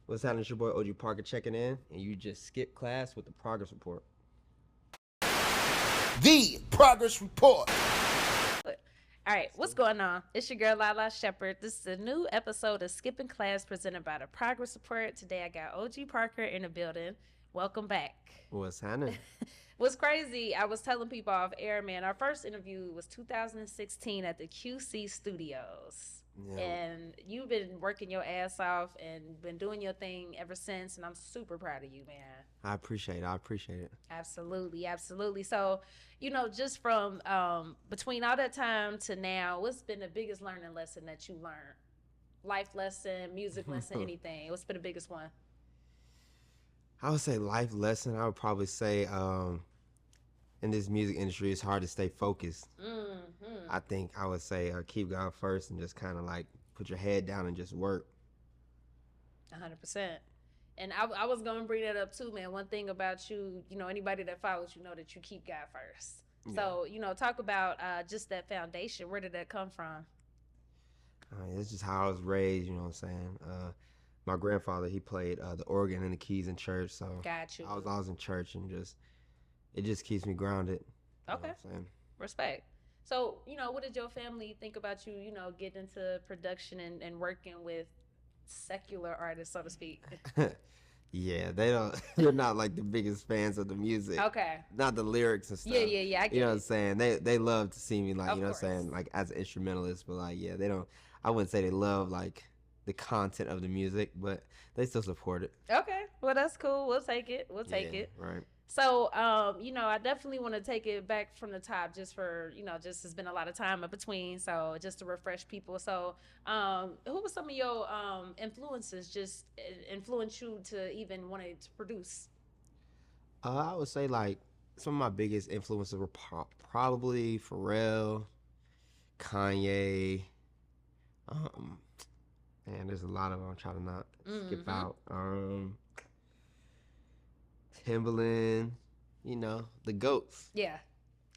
What's happening? It's your boy OG Parker checking in, and you just skipped class with the progress report. The progress report. All right, what's going on? It's your girl Lalaa Shepard. This is a new episode of Skipping Class presented by the Progress Report. Today I got OG Parker in the building. Welcome back. What's happening? What's crazy, I was telling people off air, man, our first interview was 2016 at the QC Studios. Yeah. And you've been working your ass off and been doing your thing ever since, and I'm super proud of you, man. I appreciate it. Absolutely, absolutely. So, just from between all that time to now, what's been the biggest learning lesson that you learned? Life lesson, music lesson, anything. What's been the biggest one? I would say life lesson. I would probably say in this music industry, it's hard to stay focused. Mm-hmm. I think I would say keep God first and just kind of like put your head down and just work. 100%. And I was going to bring that up too, man. One thing about you, anybody that follows you know that you keep God first. Yeah. So, talk about just that foundation. Where did that come from? It's just how I was raised, you know what I'm saying? My grandfather, he played the organ and the keys in church, so Got you. I was always in church and it just keeps me grounded. Okay. You know what I'm saying? Respect. So, what did your family think about you, getting into production and working with secular artists, so to speak? Yeah, they're not like the biggest fans of the music. Okay. Not the lyrics and stuff. Yeah, I get You know what it. I'm saying? They love to see me like, Of you know what I'm saying, course. like as an instrumentalist, but like, yeah, I wouldn't say they love like the content of the music, but they still support it. Okay. Well, that's cool. We'll take it. Right. So, I definitely want to take it back from the top just for, just has been a lot of time in between. So just to refresh people. So, who were some of your influences just influence you to even want to produce? I would say like some of my biggest influences were probably Pharrell, Kanye, and there's a lot of them I'm trying to not skip out. Timbaland, the GOATs. Yeah,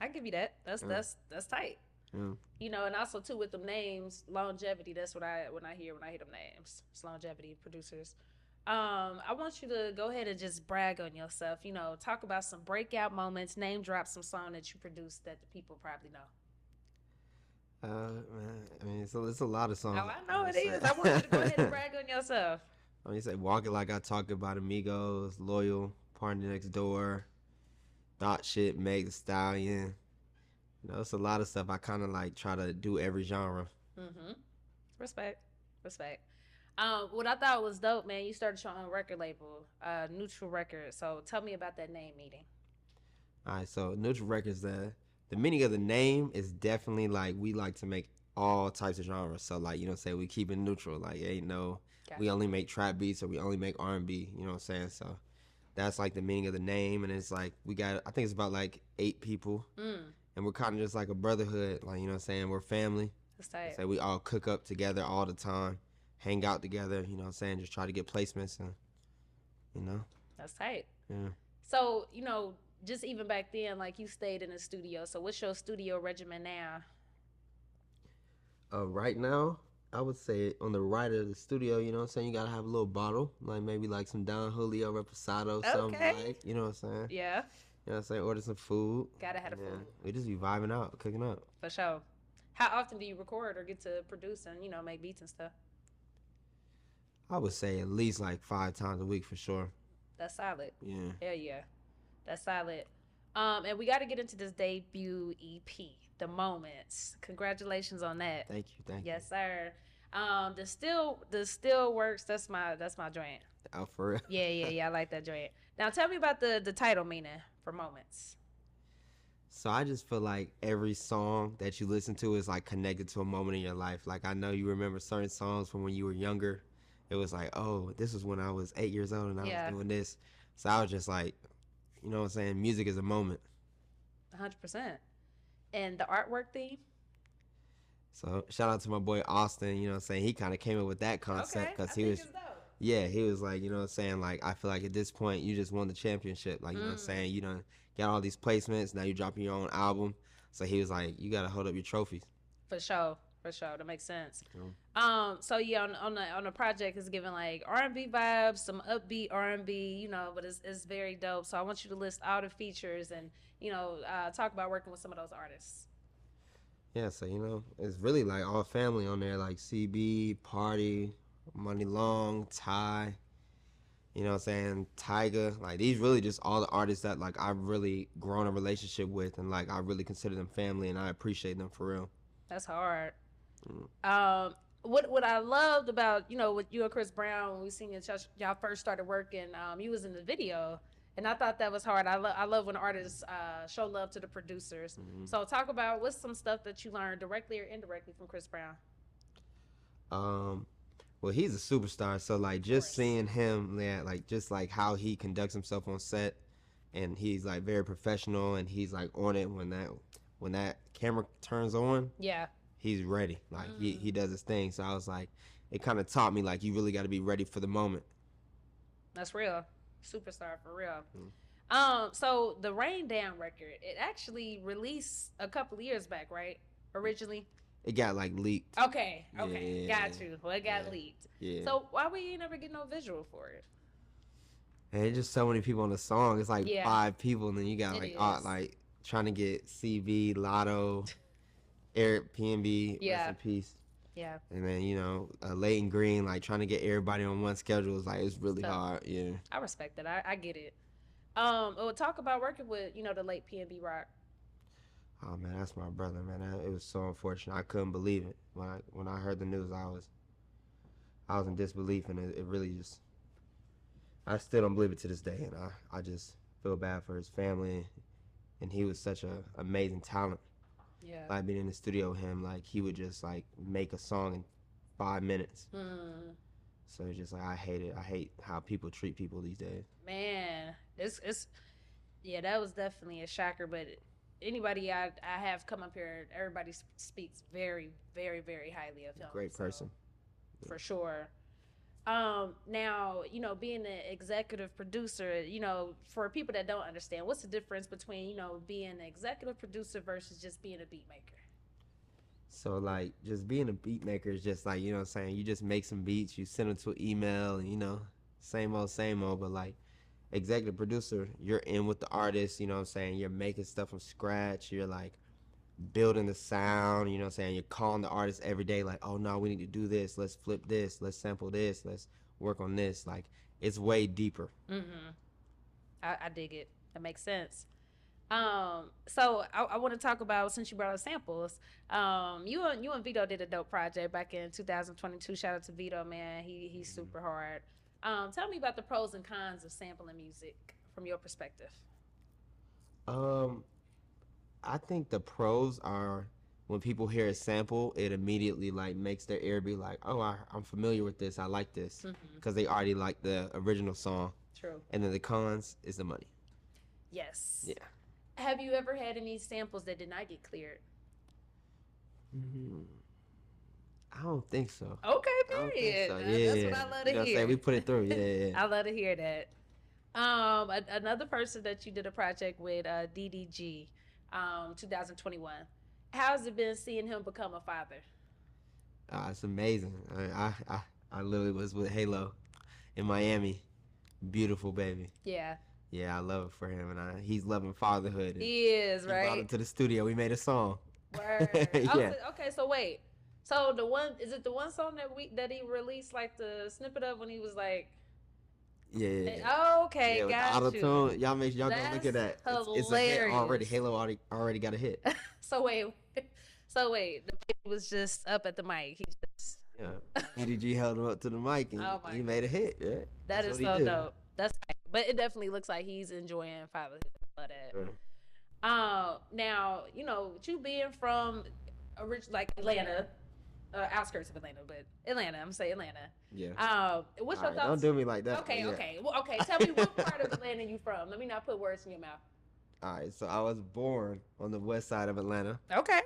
I give you that. That's tight. Yeah. And also too with them names, longevity. That's what when I hear them names. It's longevity producers. I want you to go ahead and just brag on yourself. Talk about some breakout moments. Name drop some song that you produced that the people probably know. Man, I mean, it's a lot of songs. Oh, I know it is. I want you to go ahead and brag on yourself. I mean, you say Walk It Like I Talk About Amigos, Loyal, PARTYNEXTDOOR, Thot Sh, Meg Thee Stallion. It's a lot of stuff. I kind of like try to do every genre. Respect. What I thought was dope, man, you started your own record label, Neutral Records. So tell me about that name meeting. All right, so Neutral Records, the meaning of the name is definitely like we like to make all types of genres. So like, say we keep it neutral. Like, ain't no, we only make trap beats or we only make R&B. You know what I'm saying? So that's like the meaning of the name. And it's like I think it's about like 8 people. And we're kind of just like a brotherhood. Like, you know what I'm saying? We're family. That's tight. So we all cook up together all the time, hang out together, you know what I'm saying? Just try to get placements and, That's tight. Yeah. So, just even back then, like you stayed in the studio. So what's your studio regimen now? Right now, I would say on the right of the studio, you know what I'm saying? You got to have a little bottle, like maybe like some Don Julio Reposado, something like, you know what I'm saying? Yeah. You know what I'm saying? Order some food. Gotta have the food. We just be vibing out, cooking up. For sure. How often do you record or get to produce and, make beats and stuff? I would say at least like 5 times a week for sure. That's solid. Yeah. Hell yeah. That's solid. And we got to get into this debut EP, The Moments. Congratulations on that. Thank you. Yes, sir. The still works. That's my joint. Oh, for real? Yeah. I like that joint. Now tell me about the title meaning for Moments. So I just feel like every song that you listen to is like connected to a moment in your life. Like I know you remember certain songs from when you were younger. It was like, oh, this was when I was 8 years old and I was doing this. So I was just like, you know what I'm saying? Music is a moment. 100%. And the artwork theme? So shout out to my boy Austin, you know what I'm saying? He kind of came up with that concept because he was like, you know what I'm saying? Like, I feel like at this point, you just won the championship. Like, you know what I'm saying? You done got all these placements. Now you're dropping your own album. So he was like, you got to hold up your trophies. For sure. For sure, that makes sense. Yeah. So yeah, on the project is giving like R&B vibes, some upbeat R&B, you know, but it's very dope. So I want you to list all the features and talk about working with some of those artists. Yeah, so it's really like all family on there, like CB, Party, Money Long, Ty, you know what I'm saying, Tyga. Like these really just all the artists that like I've really grown a relationship with, and like I really consider them family, and I appreciate them for real. That's hard. What I loved about with you and Chris Brown when we seen y'all first started working, you was in the video, and I thought that was hard. I love when artists show love to the producers. So talk about what's some stuff that you learned directly or indirectly from Chris Brown. Well, he's a superstar, so like just seeing him, yeah, like just like how he conducts himself on set, and he's like very professional, and he's like on it when that camera turns on. Yeah. He's ready. Like he does his thing. So I was like, it kind of taught me like you really got to be ready for the moment. That's real. Superstar for real. So the Rain Down record, it actually released a couple of years back, right? Originally. It got like leaked. Okay. Yeah. Got you. Well, it got leaked. Yeah. So why would you never get no visual for it? And it's just so many people on the song. It's like 5 people, and then you got like trying to get CV, Lotto, Eric PnB, rest in peace. Yeah. And then Leighton Green, like trying to get everybody on one schedule is like it's really hard. Yeah. I respect it. I get it. We'll talk about working with the late PnB Rock. Oh man, that's my brother, man. It was so unfortunate. I couldn't believe it when I heard the news. I was in disbelief, and it really just. I still don't believe it to this day, and I just feel bad for his family, and he was such a amazing talent. Yeah. Like being in the studio with him, like he would just like make a song in 5 minutes. So it's just like I hate it. I hate how people treat people these days. Man, it's that was definitely a shocker. But anybody I have come up here, everybody speaks very, very, very highly of him. Great person. For sure. Now, being an executive producer, for people that don't understand, what's the difference between, being an executive producer versus just being a beat maker? So, like, just being a beat maker is just like, what I'm saying, you just make some beats, you send them to an email, and, same old, but, like, executive producer, you're in with the artist, what I'm saying, you're making stuff from scratch, you're, like, building the sound, what I'm saying, you're calling the artist every day like, oh no, we need to do this, let's flip this, let's sample this, let's work on this. Like it's way deeper. I dig it. That makes sense. So I want to talk about, since you brought up samples, you and Vito did a dope project back in 2022. Shout out to Vito, man. He's super hard. Tell me about the pros and cons of sampling music from your perspective. I think the pros are when people hear a sample, it immediately like makes their ear be like, oh, I'm familiar with this, I like this, because they already like the original song. True. And then the cons is the money. Yes. Yeah. Have you ever had any samples that did not get cleared? I don't think so. Okay, period. So. Yeah, that's what I love to hear. We put it through. Yeah. I love to hear that. Another person that you did a project with, DDG, 2021. How's it been seeing him become a father? It's amazing. I literally was with Halo in Miami. Beautiful baby. Yeah. Yeah, I love it for him, and he's loving fatherhood. He is, right? He brought him to the studio. We made a song. Word. Yeah. Okay, so wait. So is it the one song that he released like the snippet of when he was like? Yeah. Oh, okay, yeah, got you. Auto-tune. Y'all go look at that. Hilarious. It's a hit already. Halo already got a hit. So wait, the baby was just up at the mic. He just DDG held him up to the mic and he made a hit. Yeah. That is so dope. That's but it definitely looks like he's enjoying fatherhood. I love that. Now, with you being from like Atlanta, outskirts of Atlanta, but Atlanta, I'm gonna say Atlanta. Yeah. What's your thoughts? Don't do me like that. Okay, yeah. okay. Well, okay. Tell me what part of Atlanta you from. Let me not put words in your mouth. All right, so I was born on the west side of Atlanta. Okay.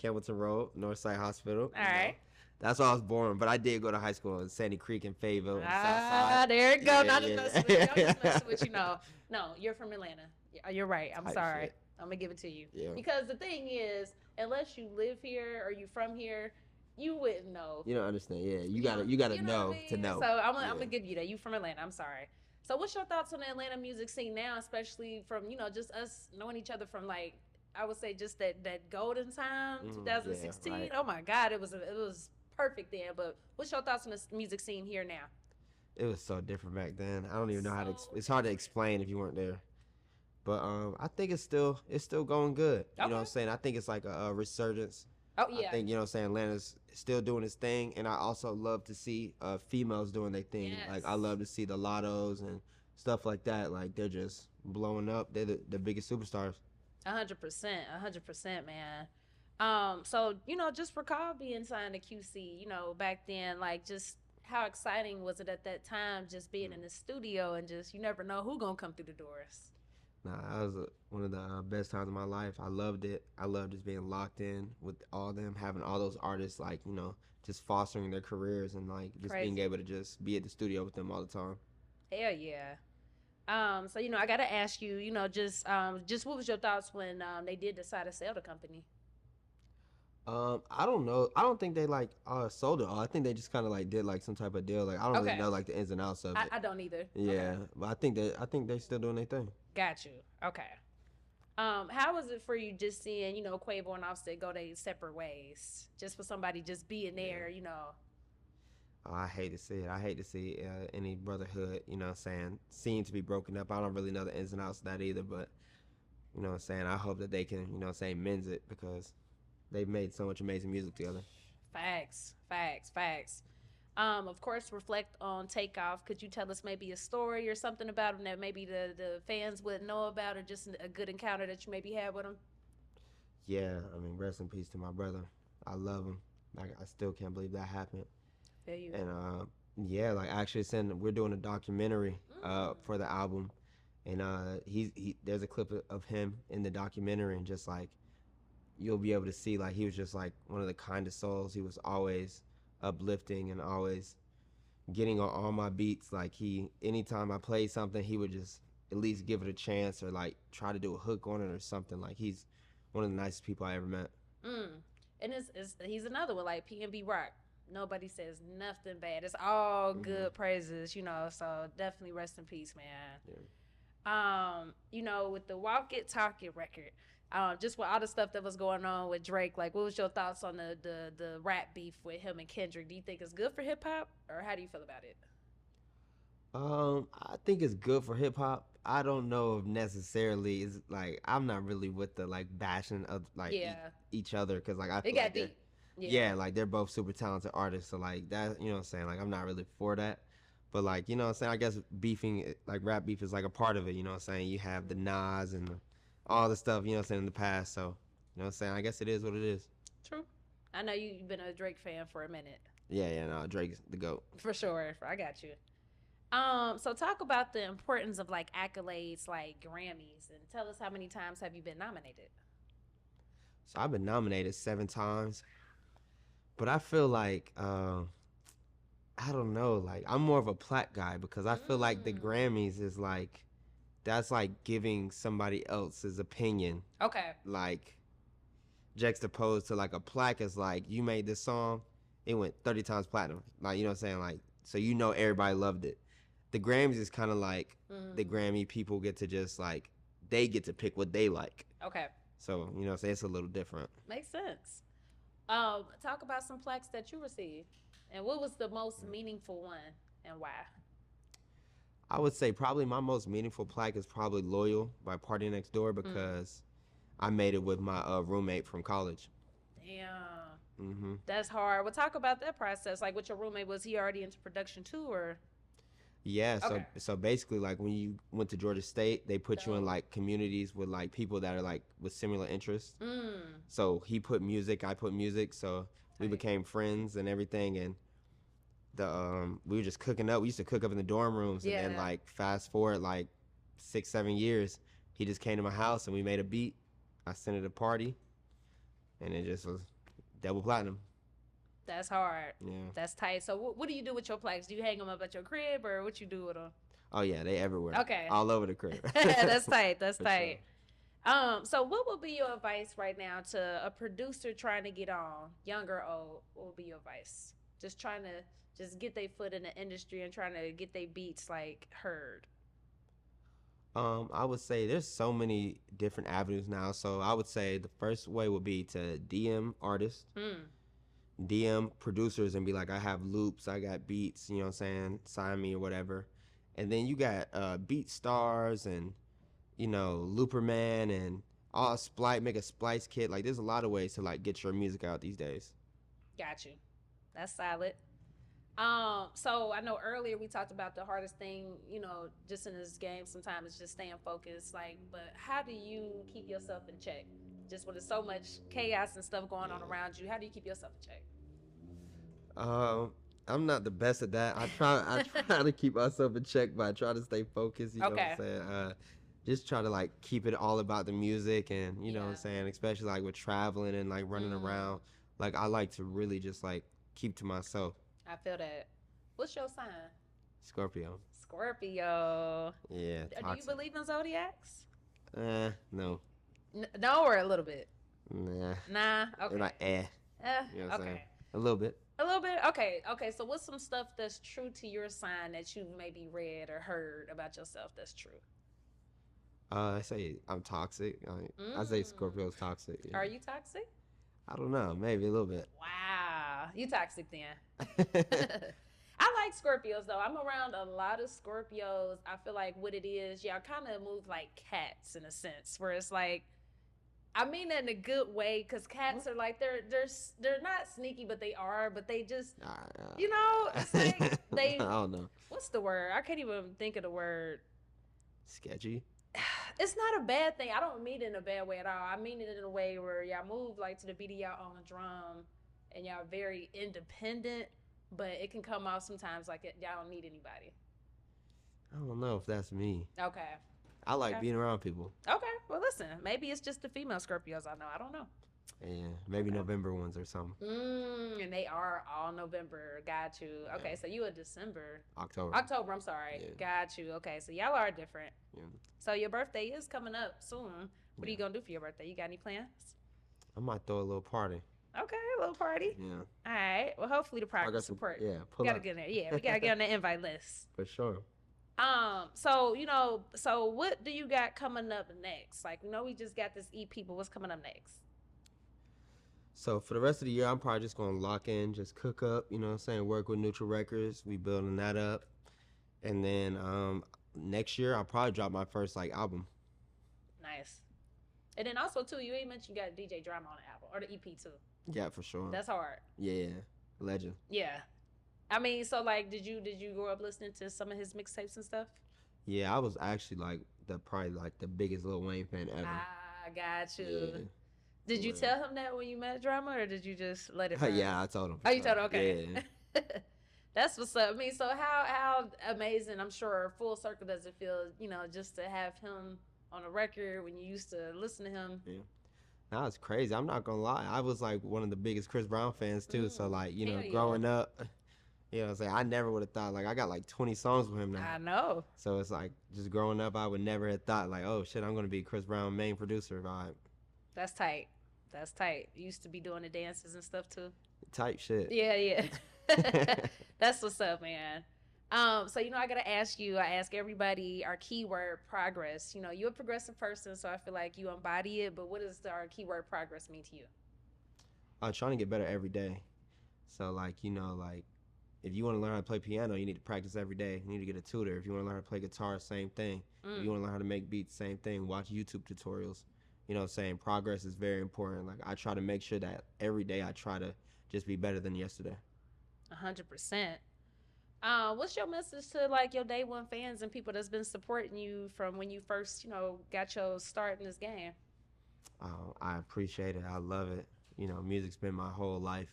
Campbellton Road, Northside Hospital. All right. That's where I was born, but I did go to high school in Sandy Creek and Fayetteville. There it go. Yeah, Not just messing with you. No, you're from Atlanta. You're right. I'm sorry. Shit. I'm gonna give it to you. Yeah. Because the thing is, unless you live here or you from here, you wouldn't know. You don't understand. Yeah, you gotta know to know. So I'm gonna give you that. You from Atlanta. I'm sorry. So what's your thoughts on the Atlanta music scene now, especially from just us knowing each other from like I would say just that golden time, 2016. Right. Oh my God, it was perfect then. But what's your thoughts on the music scene here now? It was so different back then. I don't even know how to. It's hard to explain if you weren't there. But I think it's still going good. You know what I'm saying? I think it's like a resurgence. Oh yeah. I think Atlanta's still doing its thing, and I also love to see females doing their thing. Yes. Like I love to see the Lottos and stuff like that. Like they're just blowing up. They're the biggest superstars. 100%, man. So just recall being signed to QC. Back then, like just how exciting was it at that time? Just being in the studio and just you never know who gonna come through the doors. Nah, that was one of the best times of my life. I loved it. I loved just being locked in with all of them, having all those artists, like, just fostering their careers and, like, just being able to just be at the studio with them all the time. Hell yeah. So, I got to ask you, just what was your thoughts when they did decide to sell the company? I don't know. I don't think they sold it all. I think they just kind of like did like some type of deal. Like I don't really know like the ins and outs of it. I don't either. Yeah, but I think they're still doing their thing. Got you. Okay. How was it for you just seeing Quavo and Offset go their separate ways? Just for somebody just being there, Oh, I hate to see it. I hate to see any brotherhood, seem to be broken up. I don't really know the ins and outs of that either, but I hope that they can, mend it because they've made so much amazing music together. Facts. Of course, reflect on Takeoff. Could you tell us maybe a story or something about him that maybe the fans wouldn't know about, or just a good encounter that you maybe had with him? Yeah, I mean, rest in peace to my brother. I love him. Like, I still can't believe that happened. Feel you. And yeah, like actually, we're doing a documentary for the album, and there's a clip of him in the documentary, and just like you'll be able to see like he was just like one of the kindest souls. He was always uplifting and always getting on all my beats. Like anytime I played something, he would just at least give it a chance or like try to do a hook on it or something. Like he's one of the nicest people I ever met. And he's another one like PnB Rock. Nobody says nothing bad. It's all good praises, so definitely rest in peace, man. Yeah. With the Walk It Talk It record, just with all the stuff that was going on with Drake, like what was your thoughts on the rap beef with him and Kendrick? Do you think it's good for hip hop, or how do you feel about it? I think it's good for hip hop. I don't know if necessarily is like I'm not really with the like bashing of like each other because like I feel like deep. Yeah, like they're both super talented artists, so like that, what I'm saying, like I'm not really for that. But like, what I'm saying, I guess beefing, like rap beef is like a part of it, what I'm saying? You have the Nas and all the stuff, what I'm saying, in the past, so, what I'm saying, I guess it is what it is. True. I know you've been a Drake fan for a minute. Yeah, no, Drake's the GOAT. For sure, I got you. So talk about the importance of like accolades like Grammys, and tell us how many times have you been nominated? So I've been nominated 7 times. But I feel like, I don't know, like, I'm more of a plaque guy because I feel like the Grammys is like, that's like giving somebody else's opinion. Okay. Like, juxtaposed to like a plaque is like, you made this song, it went 30 times platinum. Like, what I'm saying? Like, so everybody loved it. The Grammys is kind of like, the Grammy people get to just like, they get to pick what they like. Okay. So, what I'm saying? It's a little different. Makes sense. Talk about some plaques that you received, and what was the most meaningful one, and why? I would say probably my most meaningful plaque is probably "Loyal" by PARTYNEXTDOOR because I made it with my roommate from college. Damn. That's hard. Well, talk about that process. Like, with your roommate, was he already into production too, or? Yeah, so basically, like when you went to Georgia State, they put you in like communities with like people that are like with similar interests. So he put music, I put music, so we became friends and everything. And we were just cooking up. We used to cook up in the dorm rooms, and then like fast forward like 6-7 years, he just came to my house and we made a beat. I sent it to Party, and it just was double platinum. That's hard. Yeah. That's tight. So what do you do with your plaques? Do you hang them up at your crib, or what you do with them? Oh, yeah, they everywhere. Okay. All over the crib. That's tight. That's tight. So what would be your advice right now to a producer trying to get on, young or old? What would be your advice? Just trying to just get their foot in the industry and trying to get their beats like heard. I would say there's so many different avenues now. So I would say the first way would be to DM artists, DM producers, and be like, I have loops, I got beats, you know what I'm saying? Sign me or whatever. And then you got Beat Stars and, you know, Looper Man and all make a splice kit. Like, there's a lot of ways to like get your music out these days. Got you. That's solid. So I know earlier we talked about the hardest thing, you know, just in this game sometimes it's just staying focused. Like, but how do you keep yourself in check? Just when there's so much chaos and stuff going on around you, how do you keep yourself in check? I'm not the best at that. I try to keep myself in check, but I try to stay focused. You know what I'm saying? Just try to like keep it all about the music, and you know what I'm saying, especially like with traveling and like running around. Like I like to really just like keep to myself. I feel that. What's your sign? Scorpio. Scorpio. Yeah. Do you believe in zodiacs? No. No, or a little bit? Nah. Nah. Okay. Like you know what I'm saying? A little bit. A little bit. Okay. Okay. So what's some stuff that's true to your sign that you maybe read or heard about yourself that's true? I say I'm toxic. I say Scorpio's toxic. Yeah. Are you toxic? I don't know. Maybe a little bit. Wow. You toxic then. I like Scorpios though. I'm around a lot of Scorpios. I feel like what it is, y'all kind of move like cats in a sense, where it's like, I mean that in a good way, because cats are like they're not sneaky, but they just you know, it's like they. I don't know. What's the word? I can't even think of the word. Sketchy. It's not a bad thing. I don't mean it in a bad way at all. I mean it in a way where y'all move like to the beat of y'all on the drum, and y'all very independent, but it can come off sometimes like y'all don't need anybody. I don't know if that's me. Okay. I like being around people. Okay. Well, listen, maybe it's just the female Scorpios I know. I don't know. Yeah, maybe November ones or something. And they are all November. Got you. Okay, so you a December. October, I'm sorry. Yeah. Got you. Okay, so y'all are different. Yeah. So your birthday is coming up soon. What are you going to do for your birthday? You got any plans? I might throw a little party. Okay, a little party. Yeah. All right. Well, hopefully the progress support. Yeah, we got to get in there. Yeah, we got to get on the invite list. For sure. So, you know, so what do you got coming up next? Like, you know, we just got this EP, but what's coming up next? So for the rest of the year, I'm probably just going to lock in, just cook up, you know what I'm saying, work with Neutral Records. We building that up. And then next year, I'll probably drop my first, like, album. Nice. And then also, too, you ain't mentioned you got DJ Drama on the album, or the EP, too. Yeah, for sure. That's hard. Yeah. Legend. Yeah. I mean, so, like, did you grow up listening to some of his mixtapes and stuff? Yeah, I was actually, like, probably the biggest Lil Wayne fan ever. I got you. Yeah. Did you tell him that when you met Drama, or did you just let it burn? Yeah, I told him. Oh, you told him? Okay. Yeah. That's what's up. I mean, so how amazing, I'm sure, full circle does it feel, you know, just to have him on a record when you used to listen to him? Yeah. That was crazy. I'm not going to lie. I was, like, one of the biggest Chris Brown fans, too. So, like, you know, growing up, you know what I'm saying, I never would have thought, like, I got, like, 20 songs with him now. I know. So it's, like, just growing up, I would never have thought, like, oh, shit, I'm going to be Chris Brown main producer vibe. That's tight. That's tight. You used to be doing the dances and stuff too. Type shit. Yeah. That's what's up, man. So you know, I ask everybody our keyword progress. You know, you're a progressive person, so I feel like you embody it. But what does our keyword progress mean to you? Trying to get better every day. So like, you know, like if you want to learn how to play piano, you need to practice every day. You need to get a tutor. If you want to learn how to play guitar, same thing. If you want to learn how to make beats, same thing. Watch YouTube tutorials. You know what I'm saying? Progress is very important. Like, I try to make sure that every day I try to just be better than yesterday. 100%. What's your message to, like, your day one fans and people that's been supporting you from when you first, you know, got your start in this game? I appreciate it. I love it. You know, music's been my whole life.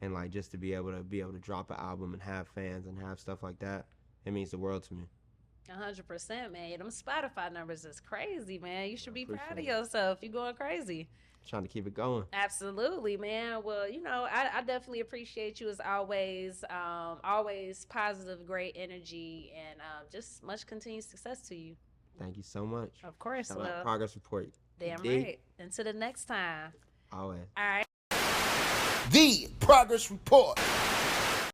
And, like, just to be able to drop an album and have fans and have stuff like that, it means the world to me. 100%, man. Them Spotify numbers is crazy, man. You should be proud of yourself. You're going crazy. Trying to keep it going. Absolutely, man. Well, you know, I definitely appreciate you as always. Always positive, great energy, and just much continued success to you. Thank you so much. Of course. Progress report. Damn right. Until the next time. Always. All right. The Progress Report.